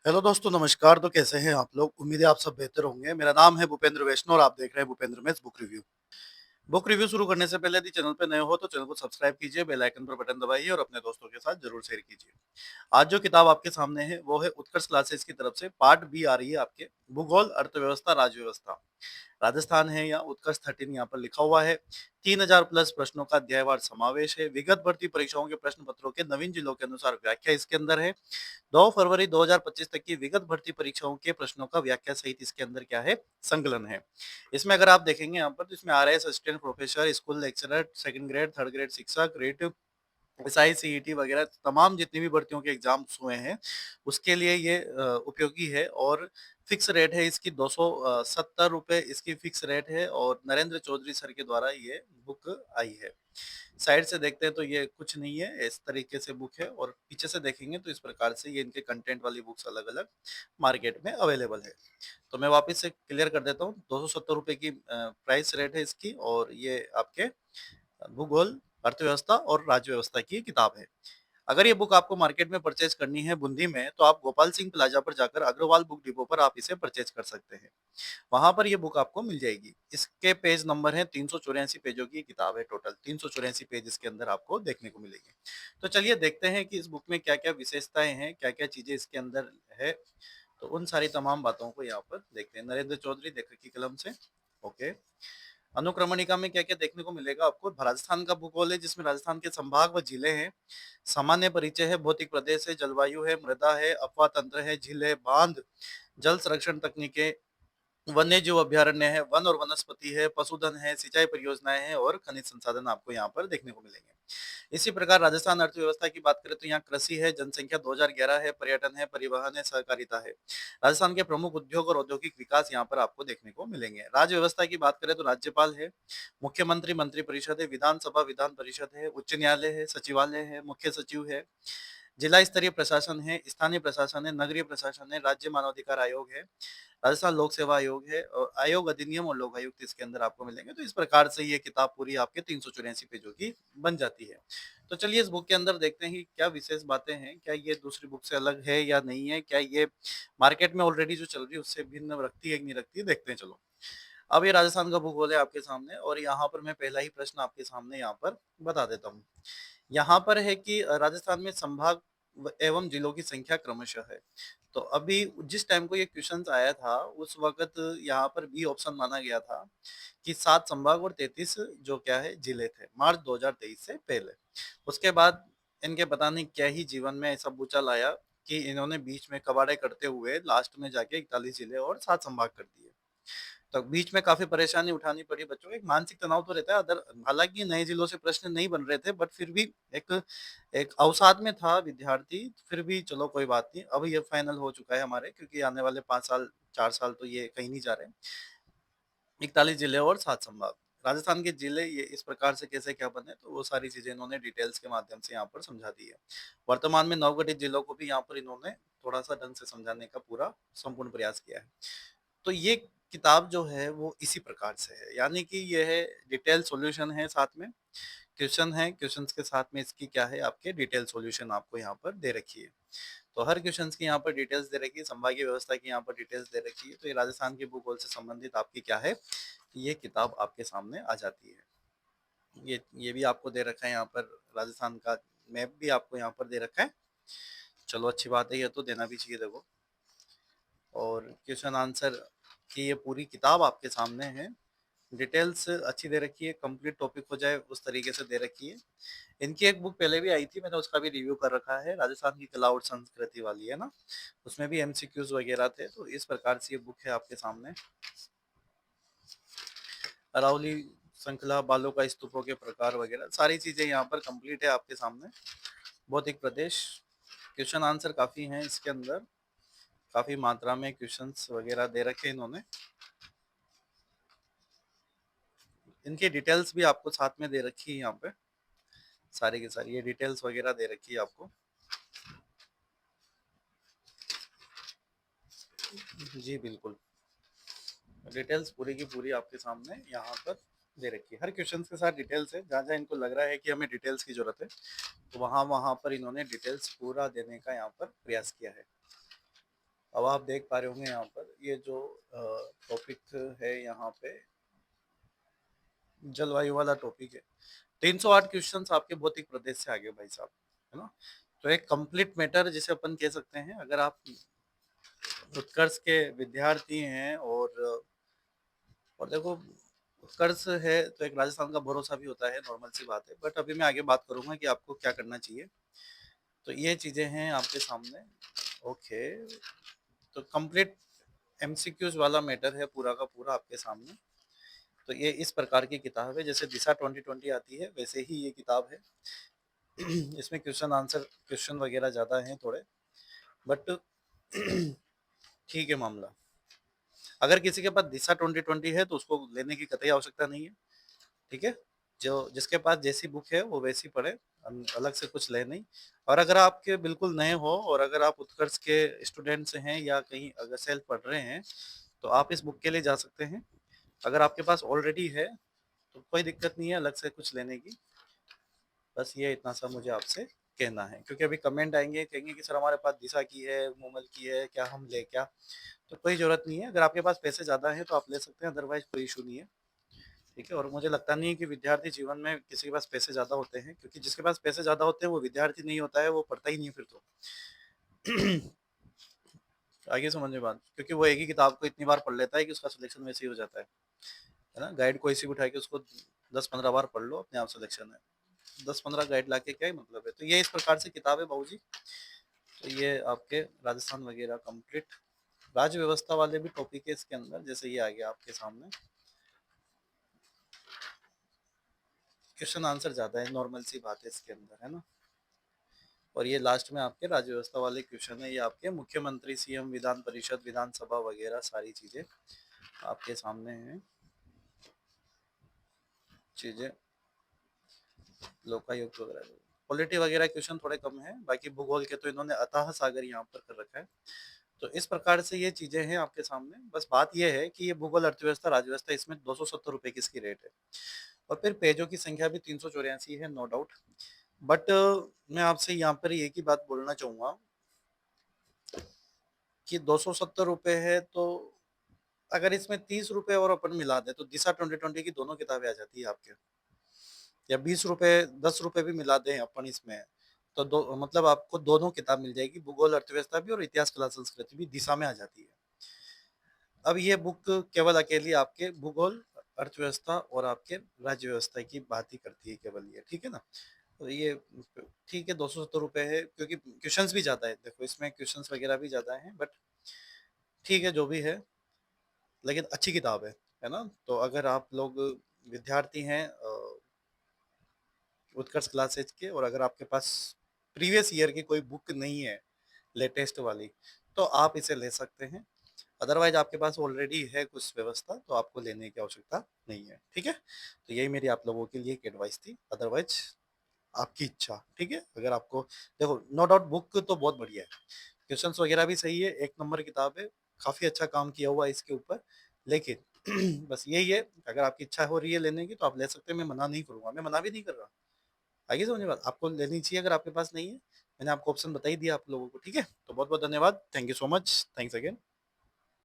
Hello दोस्तों, नमस्कार। तो कैसे हैं आप लोग? उम्मीद है आप सब बेहतर होंगे। मेरा नाम है भूपेंद्र वैष्णव और आप देख रहे हैं Bhupendra mess book review. Book review शुरू करने से पहले यदि चैनल पे नए हो तो चैनल को सब्सक्राइब कीजिए, बेल आइकन पर बटन दबाइए और अपने दोस्तों के साथ जरूर शेयर कीजिए। आज जो किताब आपके सामने है वो है उत्कर्ष क्लासेस की तरफ से पार्ट बी आ रही है आपके भूगोल, अर्थव्यवस्था, राजव्यवस्था। राजस्थान है या उत्कर्ष 13 यहाँ पर लिखा हुआ है। 3000 प्लस प्रश्नों का अध्यायवार समावेश है। विगत भर्ती परीक्षाओं के प्रश्न पत्रों के नवीन जिलों के अनुसार व्याख्या इसके अंदर है। 2 फरवरी 2025 तक की विगत भर्ती परीक्षाओं के प्रश्नों का व्याख्या सहित इसके अंदर क्या है, संकलन है। इसमें अगर आप देखेंगे यहाँ पर तो इसमें RIS assistant professor, school lecturer, second grade, third grade शिक्षक, रेट एसआई, सीईटी वगैरह तमाम जितनी भी भर्तियों के एग्जाम्स हुए हैं उसके लिए ये उपयोगी है। और फिक्स रेट है इसकी 270 रुपए इसकी फिक्स रेट है और नरेंद्र चौधरी सर के द्वारा ये बुक आई है। साइड से देखते हैं तो ये कुछ नहीं है, इस तरीके से बुक है और पीछे से देखेंगे तो इस प्रकार से ये इनके कंटेंट वाली बुक्स अलग अलग मार्केट में अवेलेबल है। तो मैं वापस से क्लियर कर देता हूँ, 270 रुपए की प्राइस रेट है इसकी और ये आपके भूगोल, अर्थव्यवस्था और राज्य व्यवस्था की किताब है। अगर ये बुक आपको मार्केट में परचेज करनी है बूंदी में तो आप गोपाल सिंह प्लाजा पर जाकर अग्रवाल बुक डिपो पर आप इसे परचेज कर सकते हैं। वहां पर ये बुक आपको मिल जाएगी। इसके पेज नंबर है 384 पेजों की किताब है। टोटल 384 पेज इसके अंदर आपको देखने को मिलेंगे। तो चलिए देखते हैं कि इस बुक में क्या क्या विशेषताएं हैं, क्या क्या चीजें इसके अंदर है। तो उन सारी तमाम बातों को यहाँ पर देखते हैं। नरेंद्र चौधरी, लेखक की कलम से। ओके। अनुक्रमणिका में क्या क्या देखने को मिलेगा आपको? राजस्थान का भूगोल है जिसमें राजस्थान के संभाग व जिले हैं। सामान्य परिचय है, भौतिक प्रदेश है, जलवायु है, मृदा है, अफवाह तंत्र है, झील है, बांध, जल संरक्षण तकनीकें, वन्य जीव अभयारण्य है, वन और वनस्पति है, पशुधन है, सिंचाई परियोजनाएं हैं और खनिज संसाधन आपको यहाँ पर देखने को मिलेंगे। इसी प्रकार राजस्थान अर्थव्यवस्था की बात करें तो यहाँ कृषि है, जनसंख्या 2011 है, पर्यटन है, परिवहन है, सहकारिता है। राजस्थान के प्रमुख उद्योग और औद्योगिक विकास यहाँ पर आपको देखने को मिलेंगे। राज्य व्यवस्था की बात करें तो राज्यपाल है, मुख्यमंत्री, मंत्री परिषद है, विधानसभा, विधान परिषद है, उच्च न्यायालय है, सचिवालय है, मुख्य सचिव है, जिला स्तरीय प्रशासन है, स्थानीय प्रशासन है, नगरीय प्रशासन है, राज्य मानवाधिकार आयोग है, राजस्थान लोक सेवा आयोग है और आयोग अधिनियम और लोक आयुक्त इसके अंदर आपको मिलेंगे। तो इस प्रकार से ये किताब पूरी आपके 384 पेजों की बन जाती है। तो चलिए इस बुक के अंदर देखते हैं कि क्या विशेष बातें हैं, क्या ये दूसरी बुक से अलग है या नहीं है, क्या ये मार्केट में ऑलरेडी जो चल रही है उससे भिन्न रखती है कि नहीं रखती है, देखते हैं चलो। अब ये राजस्थान का भूगोल है आपके सामने और यहाँ पर मैं पहला ही प्रश्न आपके सामने यहाँ पर बता देता हूँ। यहाँ पर है कि राजस्थान में संभाग एवं जिलों की संख्या क्रमशः है। तो अभी जिस टाइम को ये क्वेश्चन आया था उस वक्त यहाँ पर बी ऑप्शन माना गया था कि 7 संभाग और 33 जो क्या है जिले थे मार्च 2023 से पहले। उसके बाद इनके पता नहीं क्या ही जीवन में ऐसा भूचाल आया कि इन्होंने बीच में कबाड़े करते हुए लास्ट में जाके 41 जिले और 7 संभाग कर दिए। तो बीच में काफी परेशानी उठानी पड़ी बच्चों को। एक मानसिक तनाव तो रहता है अदर, हालांकि नए जिलों से प्रश्न नहीं बन रहे थे बट फिर भी एक एक अवसाद में था विद्यार्थी। फिर भी चलो कोई बात नहीं, अब ये फाइनल हो चुका है हमारे, क्योंकि आने वाले 5 साल 4 साल तो ये कहीं नहीं जा रहे। 41 जिले और 7 संभाग। राजस्थान के जिले ये इस प्रकार से कैसे क्या बने तो वो सारी चीजें इन्होंने डिटेल्स के माध्यम से यहाँ पर समझा दी है। वर्तमान में नवगठित जिलों को भी यहाँ पर इन्होंने थोड़ा सा ढंग से समझाने का पूरा संपूर्ण प्रयास किया है। तो ये किताब जो है वो इसी प्रकार से है, यानी कि ये है डिटेल सॉल्यूशन है, साथ में क्वेश्चन है, क्वेश्चंस के साथ में इसकी क्या है आपके डिटेल सॉल्यूशन आपको यहाँ पर दे रखी है। तो हर क्वेश्चंस की यहाँ पर डिटेल्स दे रखी है, संभागीय व्यवस्था की यहाँ पर डिटेल्स दे रखी है। तो ये राजस्थान के भूगोल से संबंधित आपकी क्या है, ये किताब आपके सामने आ जाती है। ये भी आपको दे रखा है यहाँ पर, राजस्थान का मैप भी आपको यहाँ पर दे रखा है। चलो अच्छी बात है, ये तो देना भी चाहिए देखो। और क्वेश्चन आंसर की ये पूरी किताब आपके सामने है। डिटेल्स अच्छी दे रखी है, कंप्लीट टॉपिक हो जाए उस तरीके से दे रखी है। इनकी एक बुक पहले भी आई थी, मैंने उसका भी रिव्यू कर रखा है, राजस्थान की कला और संस्कृति वाली है ना। उसमें भी एमसीक्यूज वगैरह थे। तो इस प्रकार से ये बुक है आपके सामने। अरावली श्रृंखला, बालों का स्तूपों के प्रकार वगैरह सारी चीजें यहाँ पर कंप्लीट है आपके सामने। भौतिक प्रदेश, क्वेश्चन आंसर काफी हैं इसके अंदर, काफी मात्रा में क्वेश्चंस वगैरह दे रखे हैं इन्होंने। इनकी डिटेल्स भी आपको साथ में दे रखी है यहाँ पे, सारी की सारी ये डिटेल्स वगैरह दे रखी है आपको। जी बिल्कुल, डिटेल्स पूरी की पूरी आपके सामने यहाँ पर दे रखी है। हर क्वेश्चन के साथ डिटेल्स है, जहाँ जहाँ इनको लग रहा है कि हमें डिटेल्स की जरूरत है तो वहाँ वहाँ पर इन्होंने डिटेल्स पूरा देने का यहाँ पर प्रयास किया है। अब आप देख पा रहे होंगे यहाँ पर ये जो टॉपिक है यहाँ पे जलवायु वाला टॉपिक है। 308 क्वेश्चंस आपके भौतिक प्रदेश से आगे भाई साहब, है ना। तो एक कंप्लीट मैटर जिसे अपन कह सकते हैं, अगर आप उत्कर्ष के विद्यार्थी हैं और देखो उत्कर्ष है तो एक राजस्थान का भरोसा भी होता है, नॉर्मल सी बात है। बट अभी मैं आगे बात करूंगा कि आपको क्या करना चाहिए। तो ये चीजें हैं आपके सामने। ओके, तो कंप्लीट एमसीक्यूज वाला मैटर है पूरा का पूरा आपके सामने। तो ये इस प्रकार की किताब है, जैसे दिशा 2020 आती है वैसे ही ये किताब है। इसमें क्वेश्चन आंसर क्वेश्चन वगैरह ज़्यादा हैं थोड़े, बट ठीक है मामला। अगर किसी के पास दिशा 2020 है तो उसको लेने की कतई आवश्यकता नहीं है, ठीक है। जो जिसके पास जैसी बुक है वो वैसी पढ़े, अलग से कुछ ले नहीं। और अगर आपके बिल्कुल नए हो और अगर आप उत्कर्ष के स्टूडेंट्स हैं या कहीं अगर सेल्फ पढ़ रहे हैं तो आप इस बुक के लिए जा सकते हैं। अगर आपके पास ऑलरेडी है तो कोई दिक्कत नहीं है अलग से कुछ लेने की। बस ये इतना सा मुझे आपसे कहना है, क्योंकि अभी कमेंट आएंगे कहेंगे कि सर हमारे पास दिशा की है, मूमल की है, क्या हम ले क्या। तो कोई जरूरत नहीं है, अगर आपके पास पैसे ज़्यादा हैं तो आप ले सकते हैं, अदरवाइज कोई इशू नहीं है, ठीक है। और मुझे लगता नहीं है कि विद्यार्थी जीवन में किसी के पास पैसे ज़्यादा होते हैं, क्योंकि जिसके पास पैसे ज़्यादा होते हैं वो विद्यार्थी नहीं होता है, वो पढ़ता ही नहीं है फिर तो। आगे समझ में बात, क्योंकि वो एक ही किताब को इतनी बार पढ़ लेता है कि उसका सिलेक्शन वैसे ही हो जाता है ना। गाइड कोई सी भी उठा के उसको 10-15 बार पढ़ लो, अपने आप सिलेक्शन है। 10-15 गाइड लाके क्या ही मतलब है। तो ये इस प्रकार से किताब है बाबूजी। तो ये आपके राजस्थान वगैरह कंप्लीट राज्य व्यवस्था वाले भी टॉपिक है इसके अंदर, जैसे ये आ गया आपके सामने। क्वेश्चन आंसर ज्यादा है, नॉर्मल सी बात है इसके अंदर, है ना। और ये लास्ट में आपके राज्य व्यवस्था वाले क्वेश्चन है, ये आपके मुख्यमंत्री, सीएम, विधान परिषद, विधानसभा वगैरह सारी चीजें आपके सामने हैं। चीजें लोकायुक्त वगैरह, पॉलिटी वगैरह क्वेश्चन थोड़े कम है, बाकी भूगोल के तो इन्होंने अथाह सागर यहाँ पर कर रखा है। तो इस प्रकार से ये चीजें हैं आपके सामने। बस बात ये है कि ये भूगोल, अर्थव्यवस्था, राज्य व्यवस्था, इसमें 270 रुपए की इसकी रेट है। और फिर पेजों की संख्या भी 384 है, नो डाउट। बट मैं आपसे यहाँ पर एक ही बात बोलना चाहूंगा कि 270 रुपए है, तो अगर इसमें 30 रुपए और अपन मिला दे तो दिशा 2020 की दोनों किताबें आ जाती है आपके। या 20 रुपए, 10 रुपए भी मिला दें अपन इसमें, तो दो मतलब आपको दोनों किताब मिल जाएगी, भूगोल अर्थव्यवस्था भी और इतिहास कला संस्कृति भी दिशा में आ जाती है। अब ये बुक केवल अकेली आपके भूगोल, अर्थव्यवस्था और आपके राज्य व्यवस्था की बात ही करती है केवल ये, ठीक है ना। तो ये ठीक है, 270 रुपए है, क्योंकि क्वेश्चंस भी ज्यादा है, देखो इसमें क्वेश्चंस वगैरह भी ज्यादा हैं, बट ठीक है जो भी है, लेकिन अच्छी किताब है ना। तो अगर आप लोग विद्यार्थी हैं उत्कर्ष क्लासेज के, और अगर आपके पास प्रीवियस ईयर की कोई बुक नहीं है लेटेस्ट वाली, तो आप इसे ले सकते हैं। अदरवाइज आपके पास ऑलरेडी है कुछ व्यवस्था तो आपको लेने की आवश्यकता नहीं है, ठीक है। तो यही मेरी आप लोगों के लिए एक एडवाइस थी, अदरवाइज आपकी इच्छा, ठीक है। अगर आपको देखो, नो डाउट बुक तो बहुत बढ़िया है, क्वेश्चंस वगैरह भी सही है, एक नंबर किताब है, काफी अच्छा काम किया हुआ है इसके ऊपर। लेकिन बस यही है, अगर आपकी इच्छा हो रही है लेने की तो आप ले सकते हैं, मैं मना नहीं करूंगा, मैं मना भी नहीं कर रहा। आगे समझे बात, आपको लेनी चाहिए अगर आपके पास नहीं है। मैंने आपको ऑप्शन बता ही दिया आप लोगों को, ठीक है। तो बहुत बहुत धन्यवाद, thank you so much, thanks again.